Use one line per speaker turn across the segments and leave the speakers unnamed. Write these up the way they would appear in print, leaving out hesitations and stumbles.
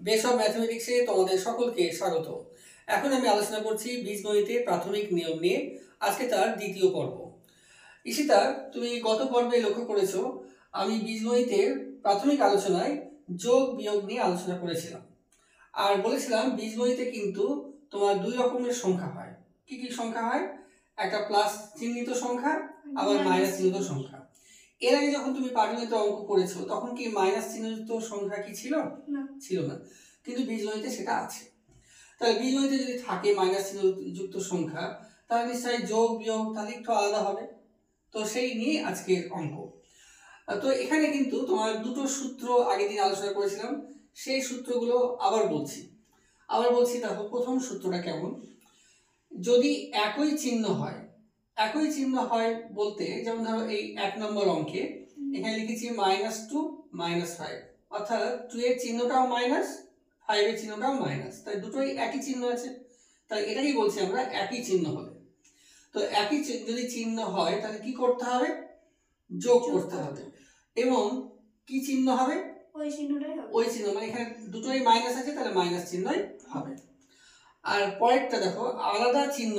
Base of ম্যাথমেটিক্সে তোমাদের সকলকে স্বাগত। এখন আমি আলোচনা করছি বীজগণিতে প্রাথমিক নিয়ম নিয়ে। আজকে তার দ্বিতীয় পর্ব। ঈশিতা, তুমি গত পর্বে লক্ষ্য করেছো আমি বীজগণিতের প্রাথমিক আলোচনায় যোগ বিয়োগ নিয়ে আলোচনা করেছিলাম, আর বলেছিলাম বীজগণিতে কিন্তু তোমার দুই রকমের সংখ্যা হয়। কি কি সংখ্যা হয়? একটা প্লাস চিহ্নিত সংখ্যা, আবার মাইনাস চিহ্নিত সংখ্যা। এর আগে যখন তুমি পাটিগণিতে অঙ্ক করেছো তখন কি মাইনাস চিহ্নিত সংখ্যা কি ছিল? ছিল না, কিন্তু বীজগণিতে সেটা আছে। তাহলে বীজগণিতে যদি থাকে মাইনাস চিহ্ন যুক্ত সংখ্যা, তাহলে নিশ্চয়ই যোগ বিয়োগ তাহলে একটু আলাদা হবে। তো সেই নিয়ে আজকের অঙ্ক। তো এখানে কিন্তু তোমার দুটো সূত্র আগের দিন আলোচনা করেছিলাম, সেই সূত্রগুলো আবার বলছি। দেখো প্রথম সূত্রটা কেমন। যদি একই চিহ্ন হয় বলতে, যেমন ধরো এই 1 নম্বর অঙ্কে এখানে লিখেছি -2 -5, অর্থাৎ 2 এর চিহ্নটাও মাইনাস, 5 এর চিহ্নটাও মাইনাস, তাই দুটোই একই চিহ্ন আছে। তাই এটাই বলছি আমরা একই চিহ্ন হলে। তো একই যদি চিহ্ন হয় তাহলে কি করতে হবে? যোগ করতে হবে। এবং কি চিহ্ন হবে? ওই চিহ্ন, মানে এখানে দুটোই মাইনাস আছে তাহলে মাইনাস চিহ্নই হবে। আর পরেরটা দেখো, আলাদা চিহ্ন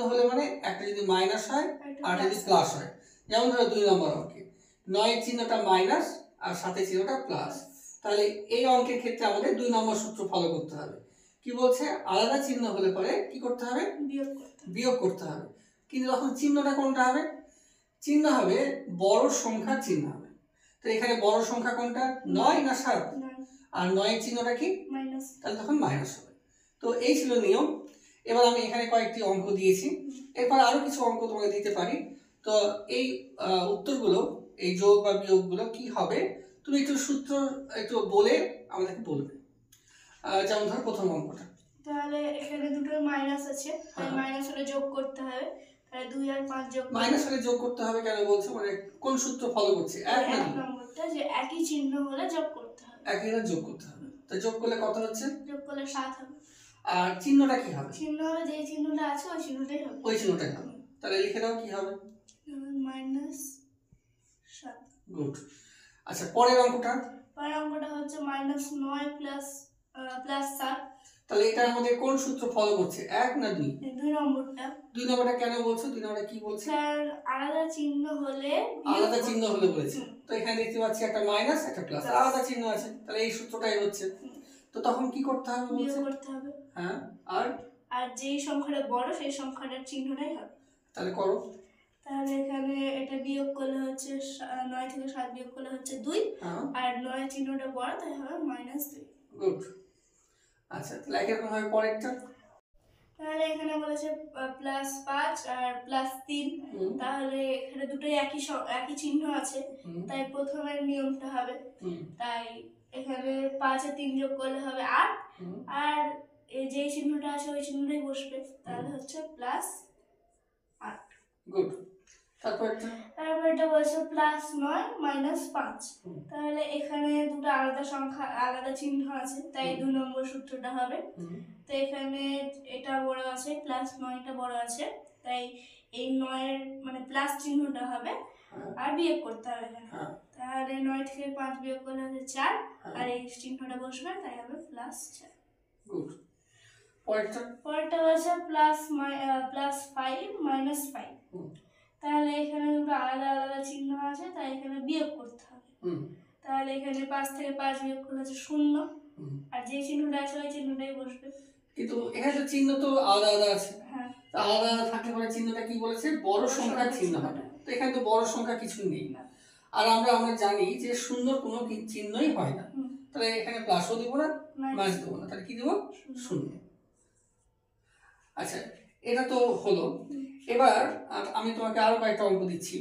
হলে মানে একটা যদি মাইনাস হয় আর যদি প্লাস হয়। যেমন ধরো 2 নম্বর অঙ্কে 9 এর চিহ্নটা মাইনাস আর 7 এর চিহ্নটা প্লাস, তাহলে এই অঙ্কের ক্ষেত্রে আমাদের 2 নম্বর সূত্র ফলো করতে হবে। কি বলছে? আলাদা চিহ্ন হলে পরে কি করতে হবে? বিয়োগ করতে হবে। কিন্তু তখন চিহ্নটা কোনটা হবে? চিহ্ন হবে বড় সংখ্যার চিহ্ন হবে। তো এখানে বড় সংখ্যা কোনটা? 9 না 7? আর 9 এর চিহ্নটা কি? মাইনাস, তাহলে তখন মাইনাস হবে। তো এই ছিল নিয়ম। এবার আমি এখানে কয়েকটি অঙ্ক দিয়েছি, এরপর আরো কিছু অঙ্ক তোমাকে দিতে পারি। তো এই উত্তরগুলো, এই যোগ বা বিয়োগগুলো কি হবে তুমি একটু সূত্র একটু বলে আমাদেরকে বলবে। যেমন ধর প্রথম অঙ্কটা,
তাহলে এখানে দুটো মাইনাস আছে, তাই মাইনাস হলে যোগ করতে হবে। তাহলে 2 আর 5 যোগ
মাইনাস হলে যোগ করতে হবে কেন বলছো? মানে কোন সূত্র ফলো করছে?
এক নম্বরটা যে একই চিহ্ন হলে যোগ করতে হবে,
একই হলে যোগ করতে হবে। তো যোগ করলে কত হচ্ছে?
যোগ করলে 7 হবে।
আর চিহ্নটা কি হবে?
চিহ্ন হবে যে চিহ্নটা আছে ওই চিহ্নটাই হবে।
তাহলে লিখে দাও কি হবে?
-7।
গুড। আচ্ছা, পরের অঙ্কটা
হচ্ছে -9 প্লাস 7।
তাহলে এটা আমাদের কোন সূত্র ফলো করছে? 1 না 2?
2 নম্বরটা।
2 নম্বরটা কেন বলছো? 2 নম্বরটা কি বলছে?
স্যার আলাদা চিহ্ন হলে
বলেছে। তো এখানে দেখতে পাচ্ছি একটা মাইনাস একটা প্লাস, আলাদা চিহ্ন আছে, তাহলে এই সূত্রটাই হচ্ছে। তো তখন কি করতে হবে বলছে?
বিয়োগ করতে হবে।
হ্যাঁ, আর
যেই সংখ্যাটা বড় সেই সংখ্যাটার চিহ্নটাই হবে।
তাহলে করো।
তাহলে এখানে এটা বিয়োগ করলে হচ্ছে 9 থেকে 7 বিয়োগ করলে হচ্ছে 2, আর 9 চিহ্নটা বড় তাই হবে -2।
গুড। আচ্ছা, তাহলে একরকম ভাবে পরেরটা।
তাহলে এখানে বলেছে +5 আর +3, তাহলে এখানে দুটোই একই চিহ্ন আছে, তাই প্রথমের নিয়মটা হবে। তাই এখানে 5 আর 3 যোগ করলে হবে 8, আর এই যে চিহ্নটা আছে ওই চিহ্নটাই বসবে, তাহলে হচ্ছে +8।
গুড। তারপরটা
বলছে +9 -5, তাহলে এখানে দুটো আলাদা চিহ্ন আছে, তাই 2 নম্বর সূত্রটা হবে। তো এখানে এটা বড় আছে, +9টা বড় আছে, তাই এই 9 এর মানে প্লাস চিহ্নটা হবে আর বিয়োগ করতে হবে এখানে। তাহলে 9 থেকে 5 বিয়োগ করলে হবে 4, আর এই চিহ্নটা বসবে তাই হবে +4।
গুড।
পরেরটা হচ্ছে +5 -5, তাহলে এখানে দুটো আলাদা চিহ্ন আছে, তাই এখানে বিয়োগ করতে হবে। তাহলে এখানে 5 থেকে 5 বিয়োগ করলে হচ্ছে 0, আর যে চিহ্নটা আছে ওই চিহ্নটাই বসবে।
কিন্তু এখানে তো চিহ্ন তো আলাদা আছে। হ্যাঁ, আলাদা থাকলে পরে চিহ্নটা কি বলেছে? বড় সংখ্যার চিহ্ন হবে। তো এখানে তো বড় সংখ্যা কিছু নেই না, আর আমরা জানি যে শূন্য কোনো চিহ্নই হয় না। তাহলে এখানে প্লাসও দিব না, মাইনাস দেবো না, তাহলে কি দেবো? 0। আচ্ছা, এটা তো হলো। এবার আমি তোমাকে আরো কয়েকটা অঙ্ক দিচ্ছি।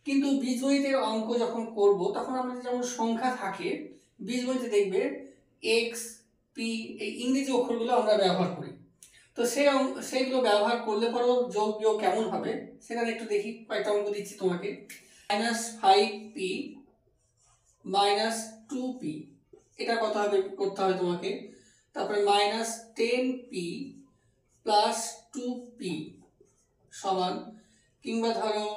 কিন্তু বীজগণিতের অঙ্ক যখন করব তখন আমাদের যেমন সংখ্যা থাকে, বীজগণিতে দেখবে এক্স, পি, এই ইংরেজি অক্ষরগুলো আমরা ব্যবহার করি। তো সেইগুলো ব্যবহার করলে পরেও যোগ বিয়োগ কেমন হবে সেটা একটু দেখি। কয়েকটা অঙ্ক দিচ্ছি তোমাকে। -5p -2p, এটা কত হবে করতে হবে তোমাকে। তারপরে -10p +2p সমান, কিংবা ধরো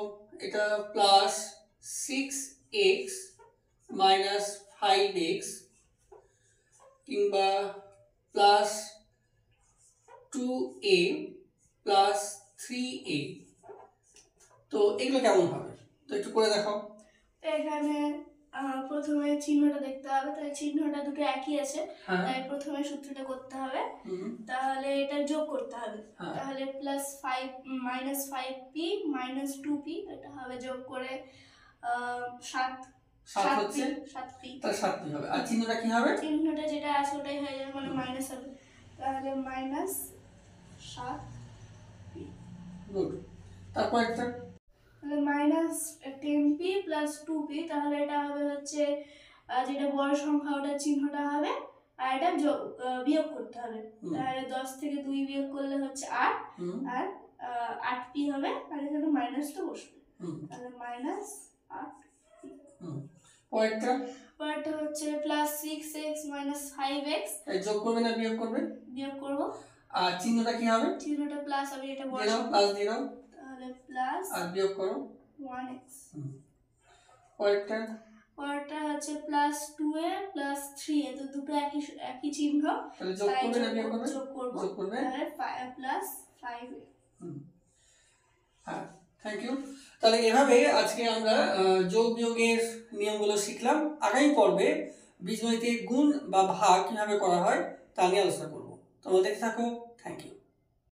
এটা +6x - 5x কিংবা প্লাস 2a প্লাস 3a, তো এগুলো কেমন হবে? তো একটু করে দেখাও।
এখানে প্রথমে চিহ্নটা দেখতে হবে, তাই চিহ্নটা দুটো একই আছে,
হ্যাঁ।
তাই প্রথমে সূত্রটা করতে হবে।
হুম।
তাহলে এটা যোগ করতে হবে।
হ্যাঁ।
তাহলে plus 5 minus 5p minus 2p, এটা হবে যোগ করে 7
হচ্ছে
7p।
তাহলে 7p হবে। আর চিহ্নটা কি হবে?
চিহ্নটা যেটা আছে ওটাই হয়ে যাবে, মানে মাইনাস হবে। তাহলে মাইনাস 7p।
গুড। তারপর একটা
তাহলে মাইনাস 10p প্লাস 2p, তাহলে এটা হবে হচ্ছে যেটা বড় সংখ্যা ওটার চিহ্নটা হবে, আর এটা বিয়োগ করতে হবে। তাহলে 10 থেকে 2 বিয়োগ করলে হচ্ছে 8, আর 8p হবে, আর এখানে মাইনাস তো বসবে। তাহলে মাইনাস 8p। পরেরটা হচ্ছে প্লাস 6x মাইনাস 5x।
যোগ করবে না বিয়োগ করবে?
বিয়োগ করব।
আর চিহ্নটা কি হবে?
চিহ্নটা প্লাস হবে, এটা বড় সংখ্যা,
প্লাস দিয়ে দাও।
তাহলে প্লাস
আর বিয়োগ করো
1x। পরেরটা হচ্ছে প্লাস 2a প্লাস 3a, তো দুটো একই চিহ্ন,
তাহলে যোগ করবে না বিয়োগ করবে?
যোগ করব। তাহলে প্লাস 5a।
হ্যাঁ, থ্যাংক ইউ। তাহলে এভাবে আজকে আমরা যোগ বিয়োগের নিয়মগুলো শিখলাম। আগামী পর্বে বীজগণিতের গুণ বা ভাগ কিভাবে করা হয় তা নিয়ে আলোচনা করব। তোমরা দেখতে থাকো। Thank you.